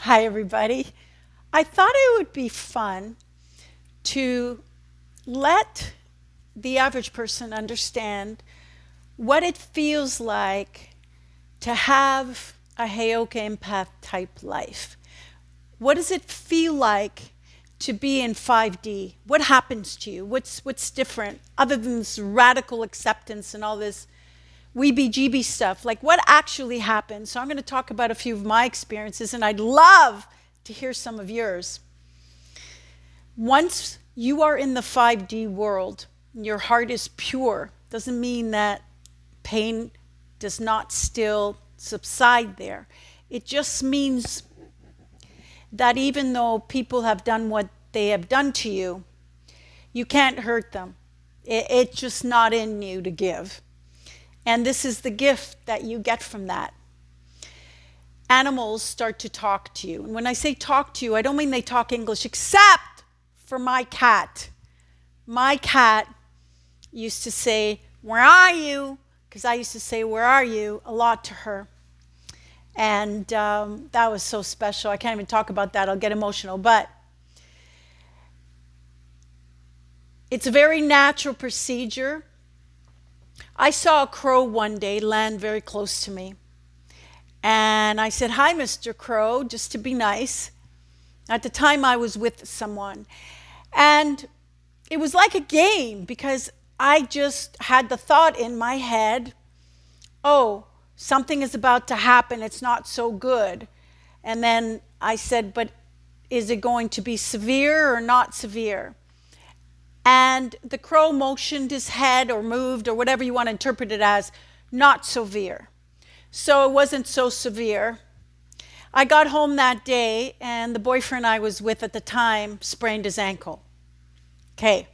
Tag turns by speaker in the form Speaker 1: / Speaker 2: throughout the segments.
Speaker 1: Hi, everybody. I thought it would be fun to let the average person understand what it feels like to have a Heyoka Empath type life. What does it feel like to be in 5D? What happens to you? What's different other than this radical acceptance and all this weeby-jeeby stuff? Like, what actually happens? So I'm going to talk about a few of my experiences, and I'd love to hear some of yours. Once you are in the 5D world, your heart is pure. Doesn't mean that pain does not still subside there. It just means that even though people have done what they have done to you, you can't hurt them. It's just not in you to give. And this is the gift that you get from that. Animals start to talk to you. And when I say talk to you, I don't mean they talk English, except for my cat. My cat used to say, "Where are you?" Because I used to say, "Where are you?" a lot to her. And that was so special. I can't even talk about that. I'll get emotional. But it's a very natural procedure. I saw a crow one day land very close to me. And I said, "Hi, Mr. Crow," just to be nice. At the time, I was with someone. And it was like a game because I just had the thought in my head, oh, something is about to happen. It's not so good. And then I said, but is it going to be severe or not severe? And the crow motioned his head or moved or whatever you want to interpret it as, not severe. So it wasn't so severe. I got home that day and the boyfriend I was with at the time sprained his ankle. Okay.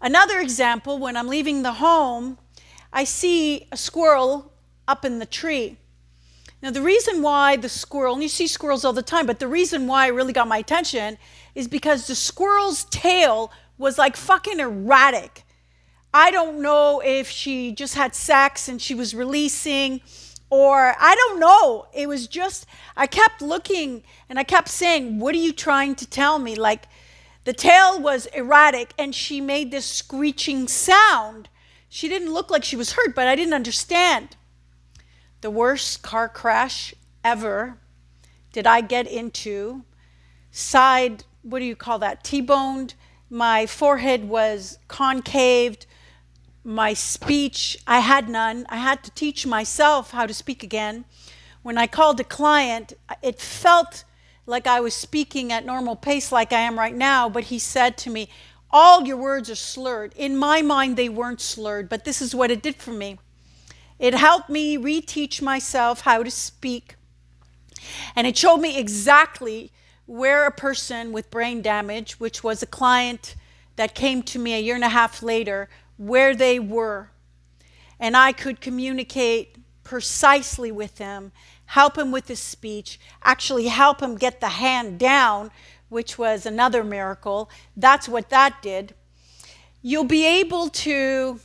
Speaker 1: Another example, when I'm leaving the home, I see a squirrel up in the tree. Now the reason why the squirrel, and you see squirrels all the time, but the reason why it really got my attention is because the squirrel's tail was like fucking erratic. I don't know if she just had sex and she was releasing, or I don't know. It was just, I kept looking and I kept saying, what are you trying to tell me? Like the tail was erratic and she made this screeching sound. She didn't look like she was hurt, but I didn't understand. The worst car crash ever did I get into. Side, what do you call that? T-boned. My forehead was concaved. My speech, I had none. I had to teach myself how to speak again. When I called a client, it felt like I was speaking at normal pace like I am right now, but he said to me, all your words are slurred. In my mind, they weren't slurred, but this is what it did for me. It helped me reteach myself how to speak, and it showed me exactly where a person with brain damage, which was a client that came to me a year and a half later, where they were. And I could communicate precisely with them, help him with his speech, actually help him get the hand down, which was another miracle. That's what that did. You'll be able to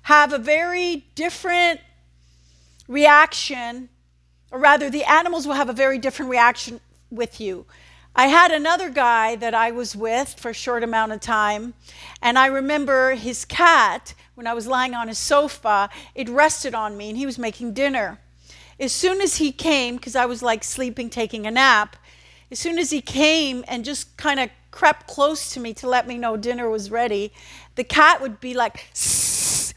Speaker 1: have a very different reaction, or rather the animals will have a very different reaction with you. I had another guy that I was with for a short amount of time, and I remember his cat, when I was lying on his sofa, it rested on me and he was making dinner. As soon as he came, because I was like sleeping, taking a nap, as soon as he came and just kind of crept close to me to let me know dinner was ready, the cat would be like, "Sss,"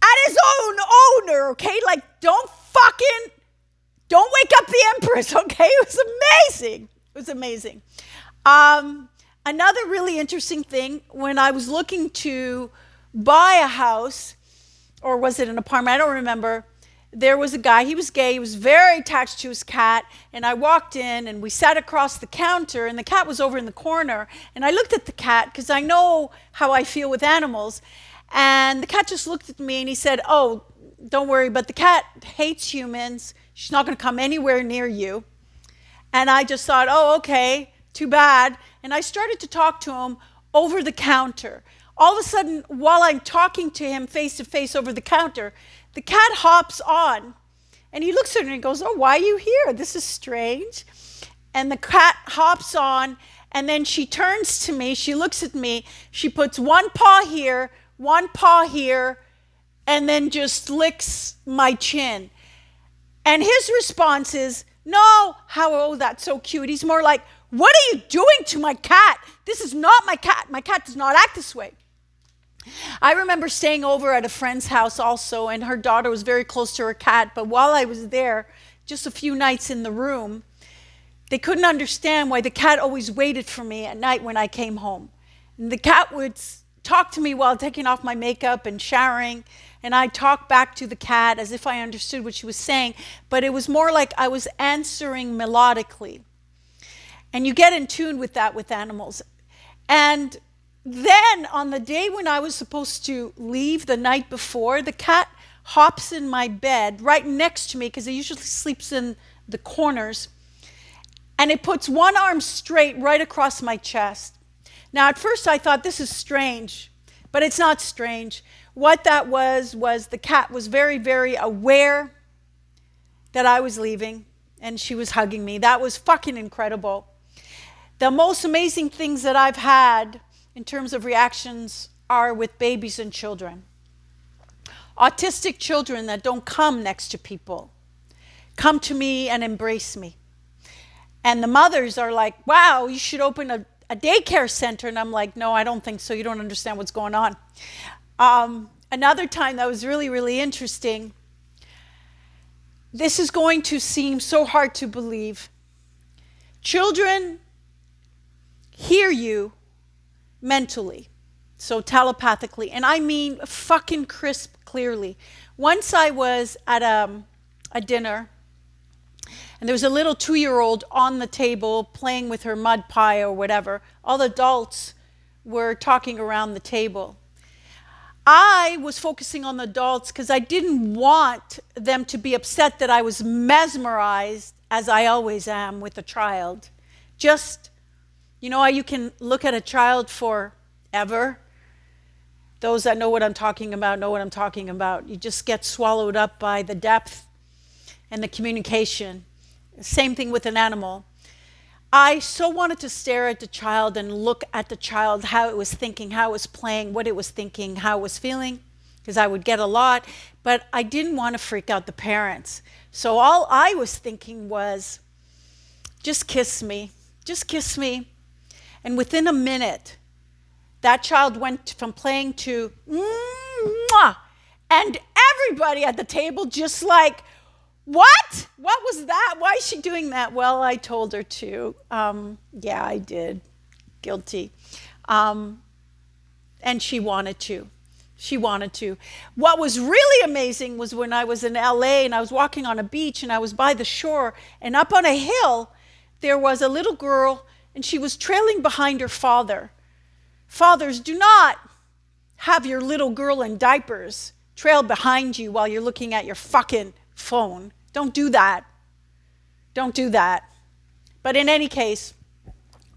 Speaker 1: at his own owner, okay? Like, don't wake up the Empress, okay? It was amazing. It was amazing. Another really interesting thing, when I was looking to buy a house, or was it an apartment? I don't remember. There was a guy, he was gay, he was very attached to his cat, and I walked in and we sat across the counter and the cat was over in the corner, and I looked at the cat because I know how I feel with animals, and the cat just looked at me and he said, "Oh, don't worry, but the cat hates humans. She's not going to come anywhere near you." And I just thought, oh, okay, too bad. And I started to talk to him over the counter. All of a sudden, while I'm talking to him face to face over the counter, the cat hops on. And he looks at me and he goes, "Oh, why are you here? This is strange." and the cat hops on, and then she turns to me, she looks at me, she puts one paw here, and then just licks my chin. And his response is, no, that's so cute. He's more like, what are you doing to my cat? This is not my cat. My cat does not act this way. I remember staying over at a friend's house also, and her daughter was very close to her cat. But while I was there, just a few nights in the room, they couldn't understand why the cat always waited for me at night when I came home. And the cat would talk to me while taking off my makeup and showering, and I'd talk back to the cat as if I understood what she was saying, but it was more like I was answering melodically. And you get in tune with that with animals. And then on the day when I was supposed to leave the night before, the cat hops in my bed right next to me, because it usually sleeps in the corners, and it puts one arm straight right across my chest. Now, at first I thought, this is strange, but it's not strange. What that was the cat was very, very aware that I was leaving, and she was hugging me. That was fucking incredible. The most amazing things that I've had in terms of reactions are with babies and children. Autistic children that don't come next to people come to me and embrace me. And the mothers are like, wow, you should open a daycare center. And I'm like, no, I don't think so. You don't understand what's going on. Another time that was really, really interesting. This is going to seem so hard to believe. Children hear you mentally, so telepathically, and I mean fucking crisp clearly. Once I was at a dinner, and there was a little 2-year-old on the table playing with her mud pie or whatever. All the adults were talking around the table. I was focusing on the adults because I didn't want them to be upset that I was mesmerized, as I always am with a child. Just, you know how you can look at a child forever? Those that know what I'm talking about know what I'm talking about. You just get swallowed up by the depth and the communication. Same thing with an animal. I so wanted to stare at the child and look at the child, how it was thinking, how it was playing, what it was thinking, how it was feeling, because I would get a lot, but I didn't want to freak out the parents. So all I was thinking was, just kiss me, just kiss me. And within a minute, that child went from playing to, mwah, and everybody at the table just like, what? What was that? Why is she doing that? Well, I told her to. Yeah, I did. Guilty. And she wanted to. She wanted to. What was really amazing was when I was in LA and I was walking on a beach and I was by the shore, and up on a hill, there was a little girl and she was trailing behind her father. Fathers, do not have your little girl in diapers trail behind you while you're looking at your fucking phone. Don't do that. Don't do that. But in any case,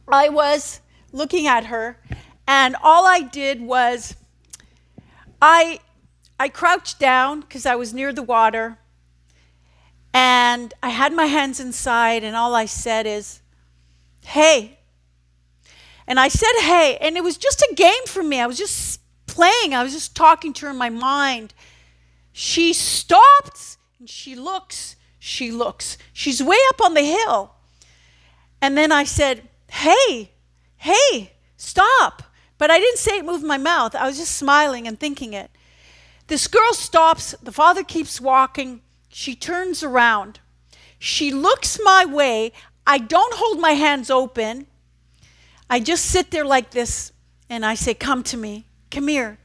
Speaker 1: I was looking at her, and all I did was I crouched down because I was near the water, and I had my hands inside, and all I said is, hey. And I said, hey, and it was just a game for me. I was just playing. I was just talking to her in my mind. She stopped, and she looks. She's way up on the hill. And then I said, hey, stop. But I didn't say it, moved my mouth. I was just smiling and thinking it. This girl stops. The father keeps walking. She turns around. She looks my way. I don't hold my hands open. I just sit there like this, and I say, come to me. Come here.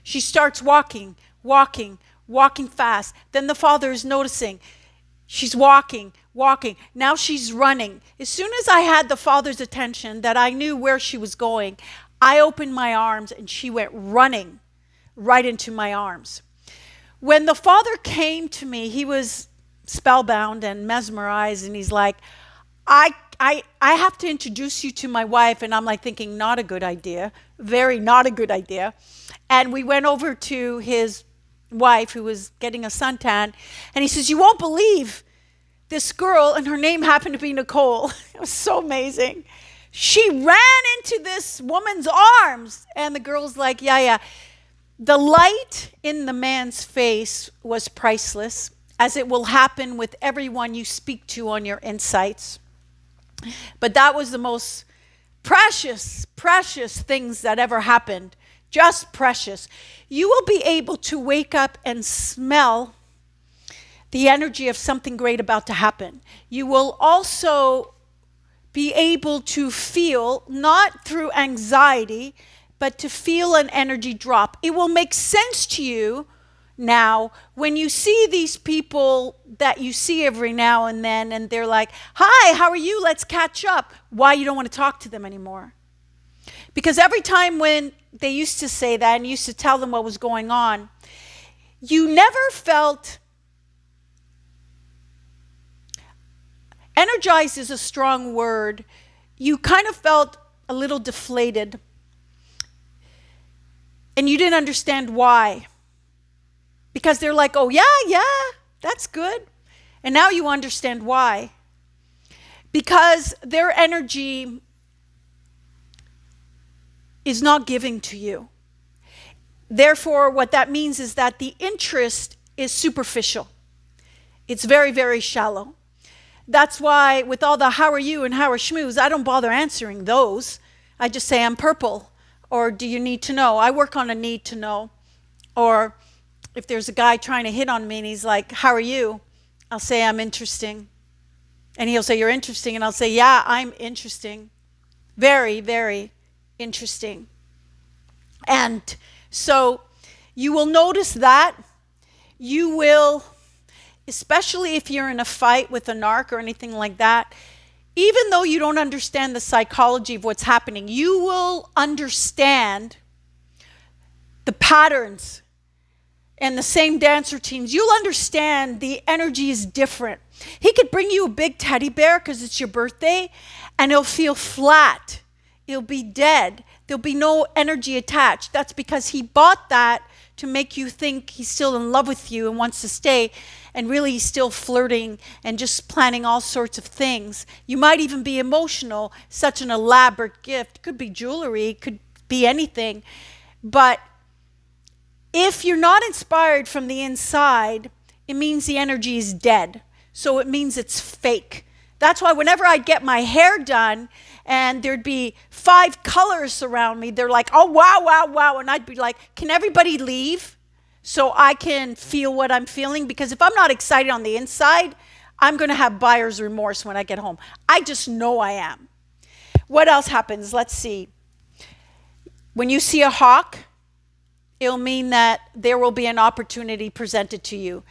Speaker 1: She starts walking fast. Then the father is noticing. She's walking. Now she's running. As soon as I had the father's attention, that I knew where she was going, I opened my arms, and she went running right into my arms. When the father came to me, he was spellbound and mesmerized, and he's like, I have to introduce you to my wife. And I'm like thinking, not a good idea. Very not a good idea. And we went over to his wife, who was getting a suntan, and he says, you won't believe this girl, and her name happened to be Nicole. It was so amazing. She ran into this woman's arms, and the girl's like, yeah. The light in the man's face was priceless, as it will happen with everyone you speak to on your insights. But that was the most precious things that ever happened. Just precious. You will be able to wake up and smell the energy of something great about to happen. You will also be able to feel, not through anxiety, but to feel an energy drop. It will make sense to you now when you see these people that you see every now and then, and they're like, hi, how are you? Let's catch up. Why you don't want to talk to them anymore. Because every time when they used to say that and used to tell them what was going on, you never felt, energized is a strong word, you kind of felt a little deflated. And you didn't understand why. Because they're like, oh, yeah, that's good. And now you understand why. Because their energy is not giving to you. Therefore, what that means is that the interest is superficial. It's very, very shallow. That's why with all the how are you and how are schmooze, I don't bother answering those. I just say I'm purple. Or do you need to know? I work on a need to know. Or if there's a guy trying to hit on me and he's like, how are you? I'll say, I'm interesting. And he'll say, you're interesting. And I'll say, yeah, I'm interesting. Very, very interesting. And so you will notice that. You will, especially if you're in a fight with a narc or anything like that, even though you don't understand the psychology of what's happening, you will understand the patterns and the same dance routines. You'll understand the energy is different. He could bring you a big teddy bear because it's your birthday, and it'll feel flat. It'll be dead. There'll be no energy attached. That's because he bought that to make you think he's still in love with you and wants to stay, and really he's still flirting and just planning all sorts of things. You might even be emotional. Such an elaborate gift. Could be jewelry, could be anything. But if you're not inspired from the inside, it means the energy is dead. So it means it's fake. That's why whenever I'd get my hair done and there'd be 5 colors around me, they're like, oh, wow. And I'd be like, can everybody leave so I can feel what I'm feeling? Because if I'm not excited on the inside, I'm going to have buyer's remorse when I get home. I just know I am. What else happens? Let's see. When you see a hawk, it'll mean that there will be an opportunity presented to you.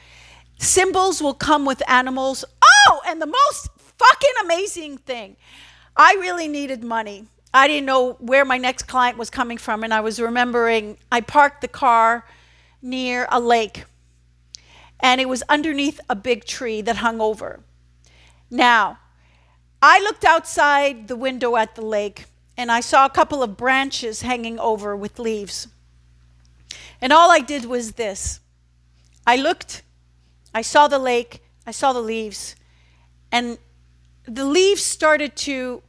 Speaker 1: Symbols will come with animals. Oh, and the most fucking amazing thing. I really needed money. I didn't know where my next client was coming from, and I was remembering I parked the car near a lake, and it was underneath a big tree that hung over. Now, I looked outside the window at the lake, and I saw a couple of branches hanging over with leaves. And all I did was this. I looked, I saw the lake, I saw the leaves, and the leaves started to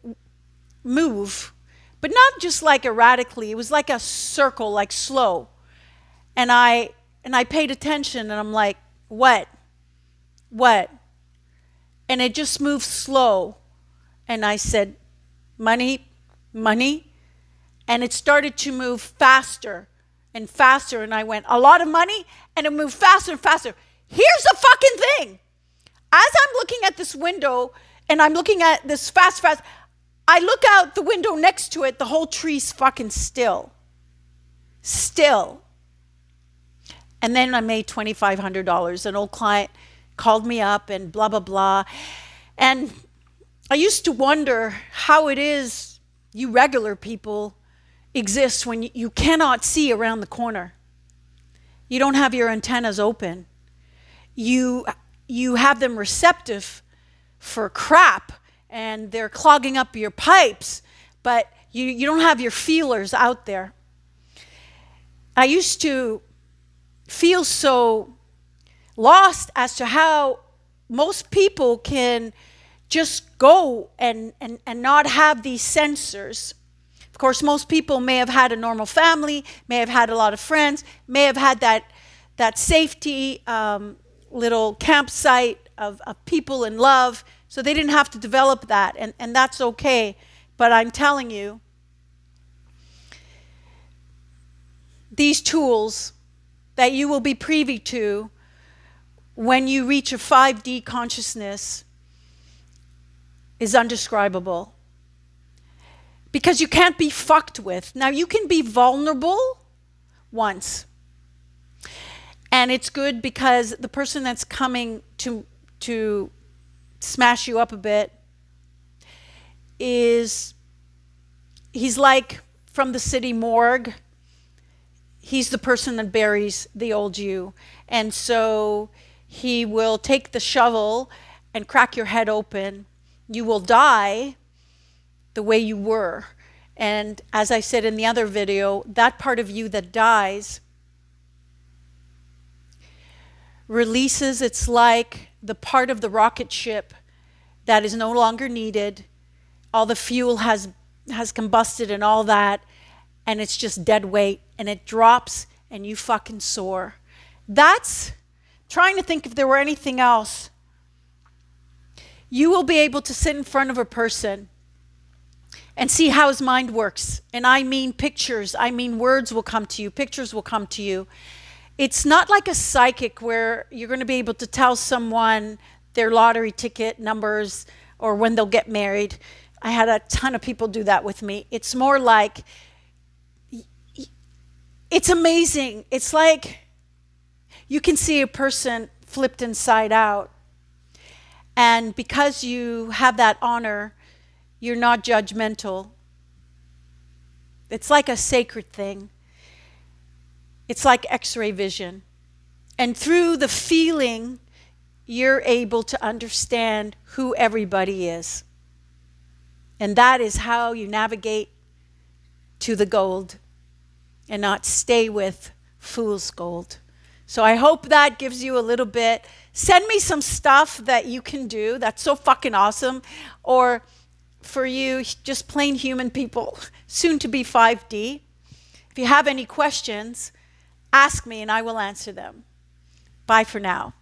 Speaker 1: move, but not just like erratically. It was like a circle, like slow. And I paid attention, and I'm like, what? And it just moved slow. And I said, money. And it started to move faster and faster. And I went, a lot of money? And it moved faster and faster. Here's the fucking thing. As I'm looking at this window, and I'm looking at this fast, I look out the window next to it, the whole tree's fucking still. And then I made $2,500. An old client called me up and blah, blah, blah. And I used to wonder how it is you regular people exist when you cannot see around the corner. You don't have your antennas open. You have them receptive for crap, and they're clogging up your pipes, but you don't have your feelers out there. I used to feel so lost as to how most people can just go and not have these sensors. Of course, most people may have had a normal family, may have had a lot of friends, may have had that safety little campsite of people in love, so they didn't have to develop that, and that's okay. But I'm telling you, these tools that you will be privy to when you reach a 5D consciousness is undescribable. Because you can't be fucked with. Now, you can be vulnerable once. And it's good because the person that's coming to smash you up a bit he's like from the city morgue. He's the person that buries the old you. And so he will take the shovel and crack your head open. You will die the way you were. And as I said in the other video, that part of you that dies releases. It's like the part of the rocket ship that is no longer needed. All the fuel has combusted and all that, and it's just dead weight, and it drops and you fucking soar. That's trying to think if there were anything else. You will be able to sit in front of a person and see how his mind works. And I mean pictures. I mean words will come to you. Pictures will come to you. It's not like a psychic where you're going to be able to tell someone their lottery ticket numbers or when they'll get married. I had a ton of people do that with me. It's more like, it's amazing. It's like you can see a person flipped inside out. And because you have that honor, you're not judgmental. It's like a sacred thing. It's like X-ray vision. And through the feeling, you're able to understand who everybody is. And that is how you navigate to the gold and not stay with fool's gold. So I hope that gives you a little bit. Send me some stuff that you can do. That's so fucking awesome. Or for you, just plain human people, soon to be 5D. If you have any questions, ask me and I will answer them. Bye for now.